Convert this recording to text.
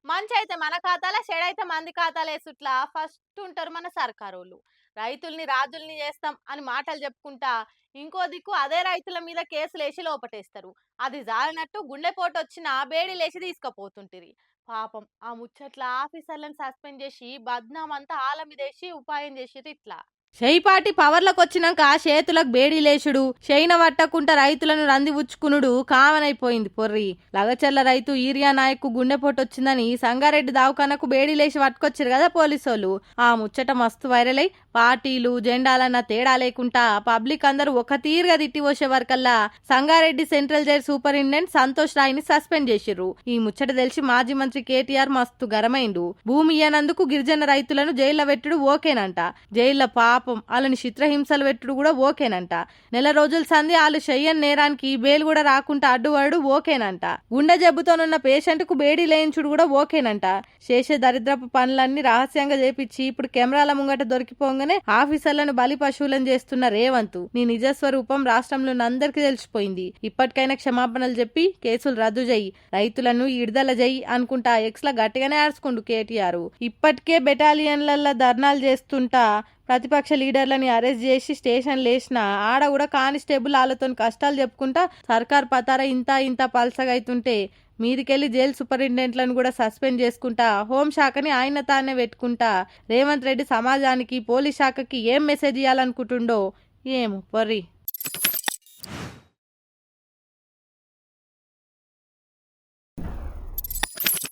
మంచైతే మన ఖాతాల, చెడైతే మంది ఖాతాలేసుట్లా ఫస్ట్ ఉంటారు మన సర్కారోళ్ళు. రైతుల్ని రాజుల్ని చేస్తాం అని మాటలు చెప్పుకుంటా, ఇంకో దిక్కు అదే రైతుల మీద కేసులేసి లోపటేస్తారు. అది జాలనట్టు గుండెపోటొచ్చినా బేడీలేసి తీసుకపోతుంటిరి. పాపం ఆ ముచ్చట్ల ఆఫీసర్‌లను సస్పెండ్ చేసి, బద్నామంతా ఆళ్ళ మీదేసి ఉపాయం చేసిర్రిట్లా. షెయిపాటి పవర్లకొచ్చినాక చేతులకు బేడీలేసుడు, షెయిన పట్టకుంట రైతులను రందిపుచ్చుకునుడు కామనైపోయింది పొర్రి. లగచర్ల రైతు ఈరియా నాయక్కు గుండెపోటొచ్చిందని సంగారెడ్డి దవాఖానకు బేడీలేసి పట్టుకొచ్చారు కదా పోలీసోళ్ళు. ఆ ముచ్చట మస్తు వైరల్ అయి పార్టీలు జెండాలన్న తేడా లేకుండా పబ్లిక్ అందరూ ఒక తీరుగా తిట్టిపోసే వరకల్లా Sangareddy central jail superintendent Santosh రాయ్ని సస్పెండ్ చేసిర్రు. ఈ ముచ్చట తెలిసి మాజీ మంత్రి కేటీఆర్ మస్తు గరమైండు. భూమి ఇయ్యనందుకు గిరిజన రైతులను జైల్లో పెట్టుడు ఓకేనంట. జైల్లో పాపం వాళ్ళని చిత్రహింసలు పెట్టుడు కూడా ఓకేనంట. నెల రోజుల సంధి వాళ్ళు చెయ్యని నేరానికి బెయిల్ కూడా రాకుండా అడ్డువాడు ఓకేనంట. గుండె జబ్బుతోనున్న పేషెంట్ కు బేడీ లేయించుడు కూడా ఓకేనంట. చేసే దరిద్రపు పనులన్నీ రహస్యంగా చేపించి ఇప్పుడు కెమెరాల ముంగట దొరికిపోగానే ఆఫీసర్లను బలి పశువులను చేస్తున్న రేవంత్ నీ నిజస్వరూపం రాష్ట్రంలోని అందరికీ తెలిసిపోయింది. ఇప్పటికైనా క్షమాపణలు చెప్పి కేసులు రద్దు చెయ్యి, రైతులను విడుదల చెయ్యి అనుకుంటా ఎక్స్ లా గట్టిగానే ఆడుచుకుండు కేటీఆర్. ఇప్పటికే బెటాలియన్లలో ధర్నాలు చేస్తుంటా ప్రతిపక్ష లీడర్లని అరెస్ట్ చేసి స్టేషన్లు వేసిన ఆడ కూడా కానిస్టేబుల్ వాళ్ళతో కష్టాలు చెప్పుకుంటా సర్కార్ పతార ఇంత పల్సగా అవుతుంటే మీదికెళ్లి జైలు సూపరింటెండెంట్లను కూడా సస్పెండ్ చేసుకుంటా హోంశాఖని ఆయన తానే పెట్టుకుంటా రేవంత్ రెడ్డి సమాజానికి పోలీస్ శాఖకి ఏం మెసేజ్ ఇవ్వాలనుకుంటుండో ఏమో పొర్రి.